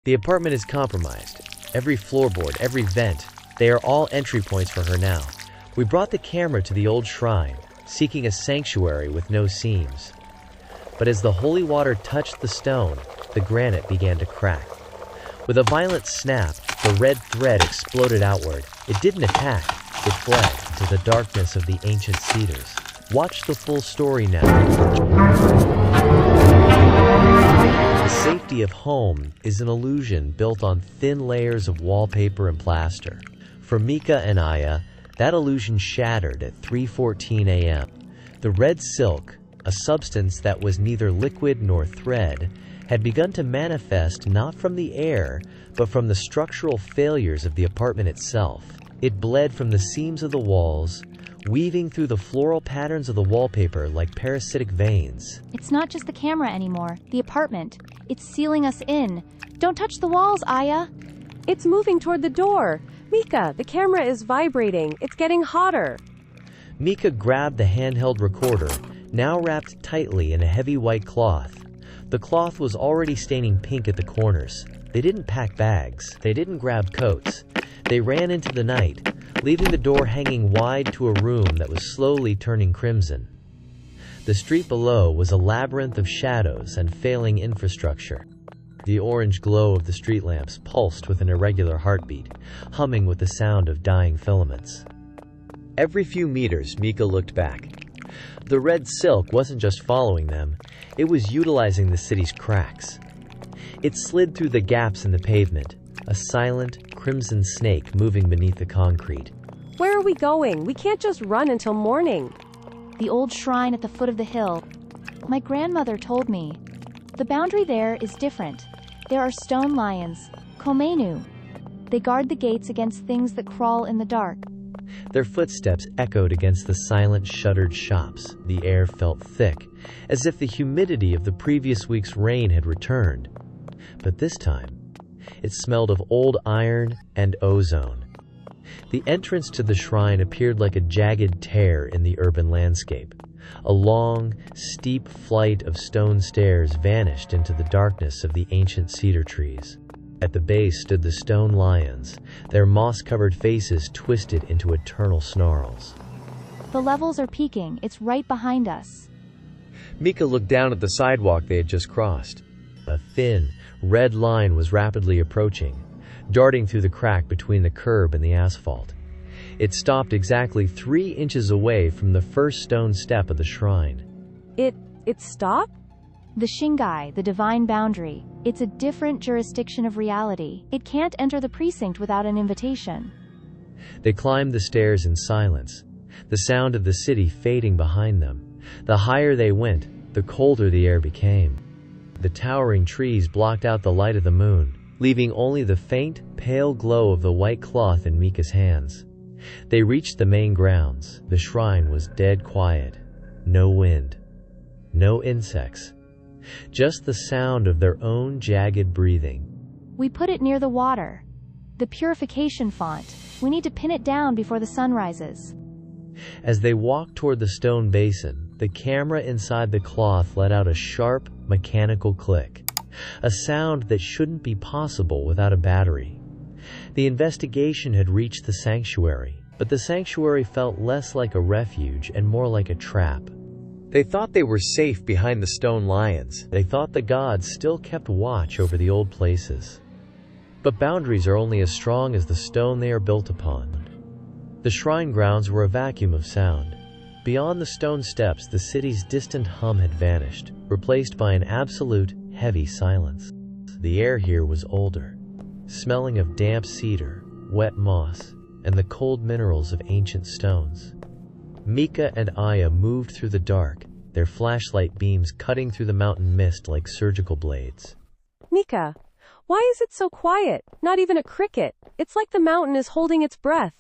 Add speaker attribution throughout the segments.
Speaker 1: The apartment is compromised. Every floorboard, every vent, they are all entry points for her now. We brought the camera to the old shrine, seeking a sanctuary with no seams. But as the holy water touched the stone, the granite began to crack. With a violent snap, the red thread exploded outward. It didn't attack, it fled into the darkness of the ancient cedars. Watch the full story now. The safety of home is an illusion built on thin layers of wallpaper and plaster. For Mika and Aya, that illusion shattered at 3:14 a.m. The red silk, a substance that was neither liquid nor thread, had begun to manifest not from the air, but from the structural failures of the apartment itself. It bled from the seams of the walls, weaving through the floral patterns of the wallpaper like parasitic veins.
Speaker 2: It's not just the camera anymore, the apartment. It's sealing us in. Don't touch the walls, Aya.
Speaker 3: It's moving toward the door. Mika, the camera is vibrating. It's getting hotter.
Speaker 1: Mika grabbed the handheld recorder, now wrapped tightly in a heavy white cloth. The cloth was already staining pink at the corners. They didn't pack bags. They didn't grab coats. They ran into the night, leaving the door hanging wide to a room that was slowly turning crimson. The street below was a labyrinth of shadows and failing infrastructure. The orange glow of the street lamps pulsed with an irregular heartbeat, humming with the sound of dying filaments. Every few meters, Mika looked back. The red silk wasn't just following them, it was utilizing the city's cracks. It slid through the gaps in the pavement, a silent, crimson snake moving beneath the concrete.
Speaker 3: Where are we going? We can't just run until morning.
Speaker 2: The old shrine at the foot of the hill. My grandmother told me. The boundary there is different. There are stone lions, komenu. They guard the gates against things that crawl in the dark.
Speaker 1: Their footsteps echoed against the silent, shuttered shops. The air felt thick, as if the humidity of the previous week's rain had returned. But this time, it smelled of old iron and ozone. The entrance to the shrine appeared like a jagged tear in the urban landscape. A long, steep flight of stone stairs vanished into the darkness of the ancient cedar trees. At the base stood the stone lions, their moss-covered faces twisted into eternal snarls.
Speaker 2: The levels are peaking. It's right behind us.
Speaker 1: Mika looked down at the sidewalk they had just crossed. A thin, red line was rapidly approaching, darting through the crack between the curb and the asphalt. It stopped exactly 3 inches away from the first stone step of the shrine.
Speaker 3: It stopped?
Speaker 2: The Shingai, the divine boundary. It's a different jurisdiction of reality. It can't enter the precinct without an invitation.
Speaker 1: They climbed the stairs in silence, the sound of the city fading behind them. The higher they went, the colder the air became. The towering trees blocked out the light of the moon, leaving only the faint, pale glow of the white cloth in Mika's hands. They reached the main grounds. The shrine was dead quiet. No wind. No insects. Just the sound of their own jagged breathing.
Speaker 2: We put it near the water. The purification font. We need to pin it down before the sun rises.
Speaker 1: As they walked toward the stone basin, the camera inside the cloth let out a sharp, mechanical click. A sound that shouldn't be possible without a battery. The investigation had reached the sanctuary, but the sanctuary felt less like a refuge and more like a trap. They thought they were safe behind the stone lions. They thought the gods still kept watch over the old places. But boundaries are only as strong as the stone they are built upon. The shrine grounds were a vacuum of sound. Beyond the stone steps, the city's distant hum had vanished, replaced by an absolute, heavy silence. The air here was older, smelling of damp cedar, wet moss, and the cold minerals of ancient stones. Mika and Aya moved through the dark, their flashlight beams cutting through the mountain mist like surgical blades.
Speaker 3: Mika, why is it so quiet? Not even a cricket. It's like the mountain is holding its breath.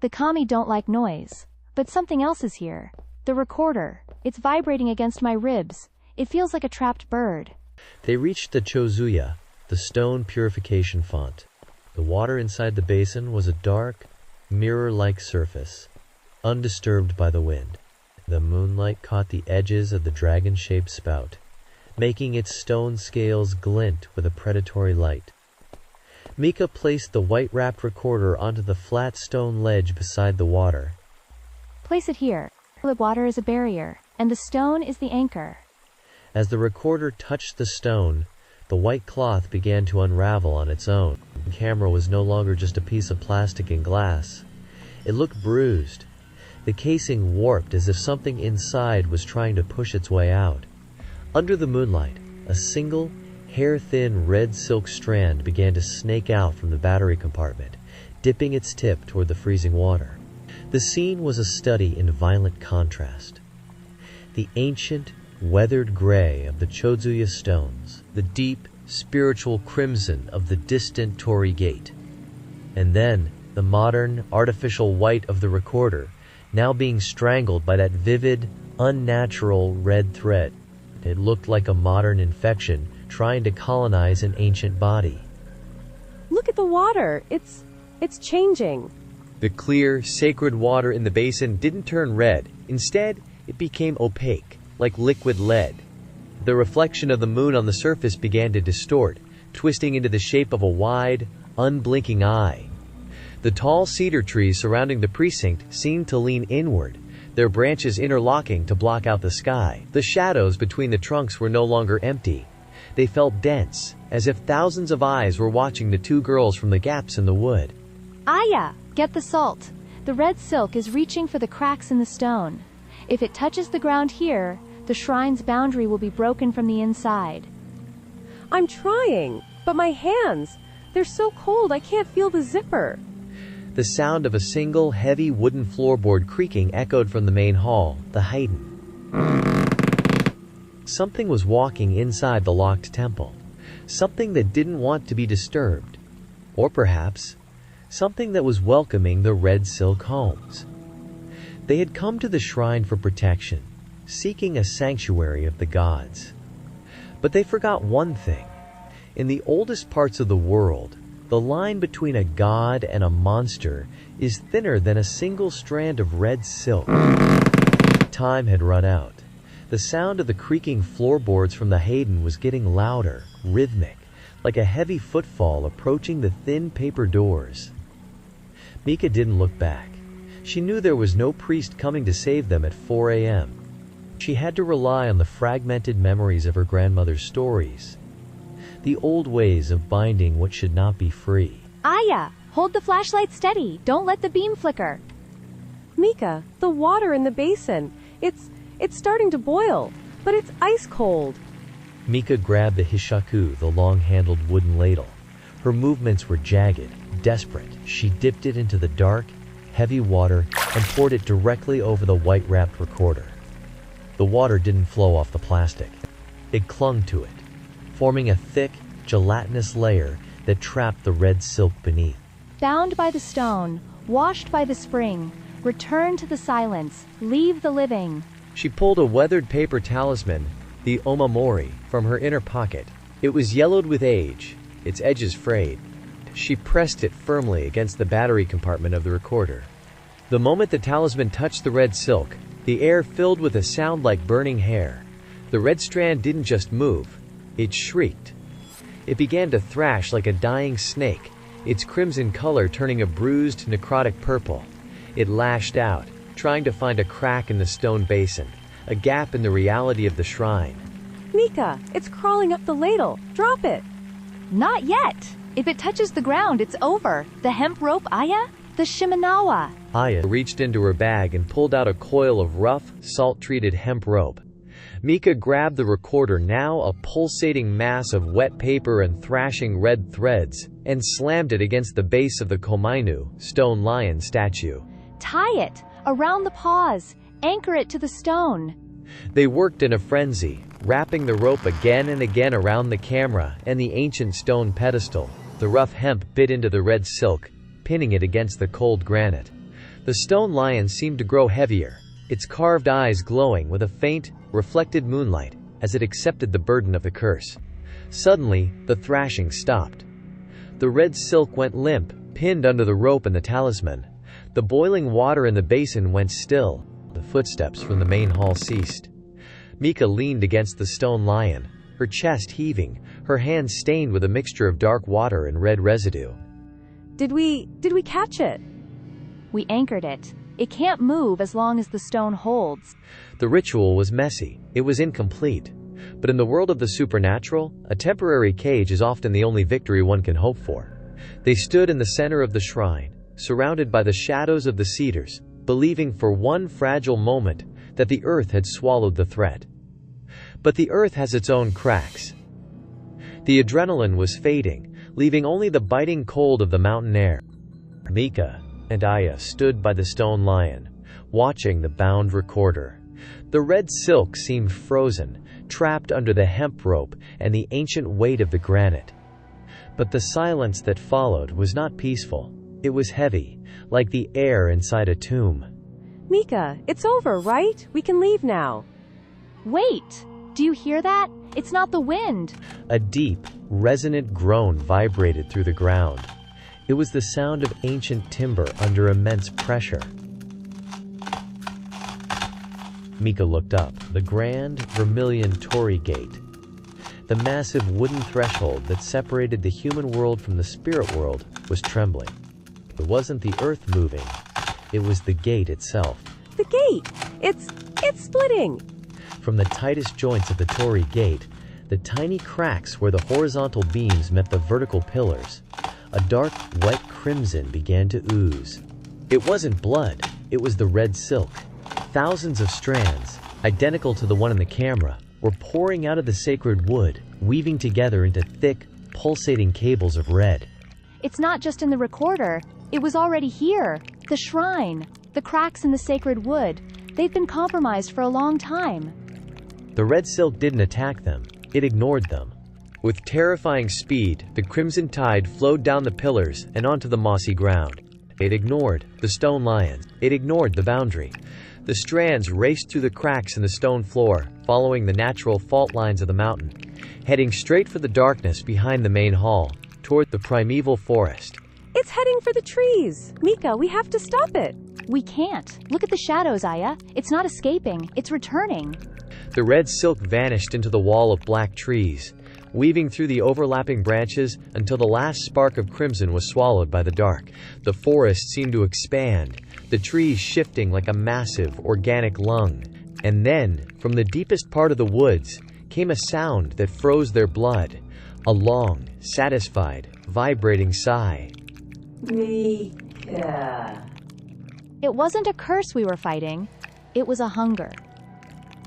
Speaker 2: The kami don't like noise. But something else is here. The recorder. It's vibrating against my ribs. It feels like a trapped bird.
Speaker 1: They reached the Chozuya, the stone purification font. The water inside the basin was a dark, mirror-like surface, undisturbed by the wind. The moonlight caught the edges of the dragon-shaped spout, making its stone scales glint with a predatory light. Mika placed the white-wrapped recorder onto the flat stone ledge beside the water.
Speaker 2: Place it here. The water is a barrier, and the stone is the anchor.
Speaker 1: As the recorder touched the stone, the white cloth began to unravel on its own. The camera was no longer just a piece of plastic and glass. It looked bruised. The casing warped as if something inside was trying to push its way out. Under the moonlight, a single, hair-thin red silk strand began to snake out from the battery compartment, dipping its tip toward the freezing water. The scene was a study in violent contrast. The ancient, weathered gray of the Chodzuya stones, the deep, spiritual crimson of the distant Torii Gate, and then the modern, artificial white of the recorder, now being strangled by that vivid, unnatural red thread. It looked like a modern infection trying to colonize an ancient body.
Speaker 3: Look at the water. It's changing.
Speaker 4: The clear, sacred water in the basin didn't turn red. Instead, it became opaque, like liquid lead. The reflection of the moon on the surface began to distort, twisting into the shape of a wide, unblinking eye. The tall cedar trees surrounding the precinct seemed to lean inward, their branches interlocking to block out the sky. The shadows between the trunks were no longer empty. They felt dense, as if thousands of eyes were watching the two girls from the gaps in the wood.
Speaker 2: Aya, get the salt. The red silk is reaching for the cracks in the stone. If it touches the ground here, the shrine's boundary will be broken from the inside.
Speaker 3: I'm trying, but my hands, they're so cold I can't feel the zipper.
Speaker 4: The sound of a single, heavy wooden floorboard creaking echoed from the main hall, the Hayden. Something was walking inside the locked temple. Something that didn't want to be disturbed. Or perhaps, something that was welcoming the red silk homes. They had come to the shrine for protection, seeking a sanctuary of the gods. But they forgot one thing. In the oldest parts of the world, the line between a god and a monster is thinner than a single strand of red silk. Time had run out. The sound of the creaking floorboards from the Hayden was getting louder, rhythmic, like a heavy footfall approaching the thin paper doors. Mika didn't look back. She knew there was no priest coming to save them at 4 a.m. She had to rely on the fragmented memories of her grandmother's stories. The old ways of binding what should not be free.
Speaker 2: Aya, hold the flashlight steady. Don't let the beam flicker.
Speaker 3: Mika, the water in the basin, it's starting to boil, but it's ice cold.
Speaker 1: Mika grabbed the hishaku, the long-handled wooden ladle. Her movements were jagged, desperate. She dipped it into the dark, heavy water and poured it directly over the white-wrapped recorder. The water didn't flow off the plastic. It clung to it, forming a thick, gelatinous layer that trapped the red silk beneath.
Speaker 2: Bound by the stone, washed by the spring, return to the silence, leave the living.
Speaker 4: She pulled a weathered paper talisman, the omamori, from her inner pocket. It was yellowed with age, its edges frayed. She pressed it firmly against the battery compartment of the recorder. The moment the talisman touched the red silk, the air filled with a sound like burning hair. The red strand didn't just move, it shrieked. It began to thrash like a dying snake, its crimson color turning a bruised, necrotic purple. It lashed out, trying to find a crack in the stone basin, a gap in the reality of the shrine.
Speaker 3: Mika, it's crawling up the ladle. Drop it.
Speaker 2: Not yet. If it touches the ground, it's over. The hemp rope, Aya? The Shimenawa.
Speaker 4: Aya reached into her bag and pulled out a coil of rough, salt-treated hemp rope. Mika grabbed the recorder, now a pulsating mass of wet paper and thrashing red threads, and slammed it against the base of the Komainu, stone lion statue.
Speaker 2: Tie it around the paws. Anchor it to the stone.
Speaker 4: They worked in a frenzy, wrapping the rope again and again around the camera and the ancient stone pedestal. The rough hemp bit into the red silk, pinning it against the cold granite. The stone lion seemed to grow heavier, its carved eyes glowing with a faint, reflected moonlight as it accepted the burden of the curse. Suddenly, the thrashing stopped. The red silk went limp, pinned under the rope and the talisman. The boiling water in the basin went still. The footsteps from the main hall ceased. Mika leaned against the stone lion, her chest heaving, her hands stained with a mixture of dark water and red residue.
Speaker 3: Did we catch it?
Speaker 2: We anchored it. It can't move as long as the stone holds.
Speaker 4: The ritual was messy. It was incomplete. But in the world of the supernatural, a temporary cage is often the only victory one can hope for. They stood in the center of the shrine, surrounded by the shadows of the cedars, believing for one fragile moment that the earth had swallowed the threat. But the earth has its own cracks. The adrenaline was fading, leaving only the biting cold of the mountain air. Mika and Aya stood by the stone lion, watching the bound recorder. The red silk seemed frozen, trapped under the hemp rope and the ancient weight of the granite. But the silence that followed was not peaceful. It was heavy, like the air inside a tomb.
Speaker 3: Mika, it's over, right? We can leave now.
Speaker 2: Wait! Do you hear that? It's not the wind.
Speaker 4: A deep, resonant groan vibrated through the ground. It was the sound of ancient timber under immense pressure. Mika looked up. The grand, vermilion torii gate. The massive wooden threshold that separated the human world from the spirit world was trembling. It wasn't the earth moving. It was the gate itself.
Speaker 3: The gate! It's splitting!
Speaker 4: From the tightest joints of the torii gate, the tiny cracks where the horizontal beams met the vertical pillars, a dark, wet crimson began to ooze. It wasn't blood. It was the red silk. Thousands of strands, identical to the one in the camera, were pouring out of the sacred wood, weaving together into thick, pulsating cables of red.
Speaker 2: It's not just in the recorder. It was already here. The shrine. The cracks in the sacred wood. They've been compromised for a long time.
Speaker 4: The red silk didn't attack them. It ignored them. With terrifying speed, the crimson tide flowed down the pillars and onto the mossy ground. It ignored the stone lion. It ignored the boundary. The strands raced through the cracks in the stone floor, following the natural fault lines of the mountain, heading straight for the darkness behind the main hall, toward the primeval forest.
Speaker 3: It's heading for the trees! Mika, we have to stop it!
Speaker 2: We can't. Look at the shadows, Aya. It's not escaping. It's returning.
Speaker 4: The red silk vanished into the wall of black trees, weaving through the overlapping branches until the last spark of crimson was swallowed by the dark. The forest seemed to expand, the trees shifting like a massive, organic lung. And then, from the deepest part of the woods, came a sound that froze their blood. A long, satisfied, vibrating sigh.
Speaker 3: Mika.
Speaker 2: It wasn't a curse we were fighting. It was a hunger.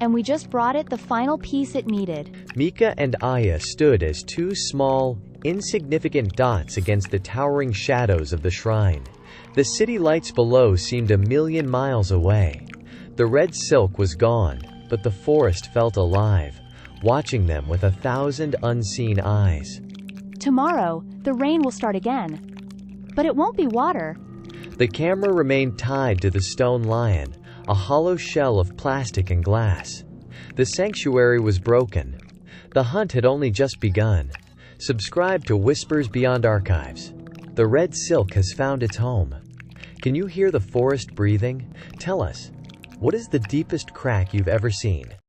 Speaker 2: And we just brought it the final piece it needed.
Speaker 4: Mika and Aya stood as two small, insignificant dots against the towering shadows of the shrine. The city lights below seemed a million miles away. The red silk was gone, but the forest felt alive, watching them with 1,000 unseen eyes.
Speaker 2: Tomorrow, the rain will start again. But it won't be water.
Speaker 4: The camera remained tied to the stone lion, a hollow shell of plastic and glass. The sanctuary was broken. The hunt had only just begun. Subscribe to Whispers Beyond Archives. The red silk has found its home. Can you hear the forest breathing? Tell us, what is the deepest crack you've ever seen?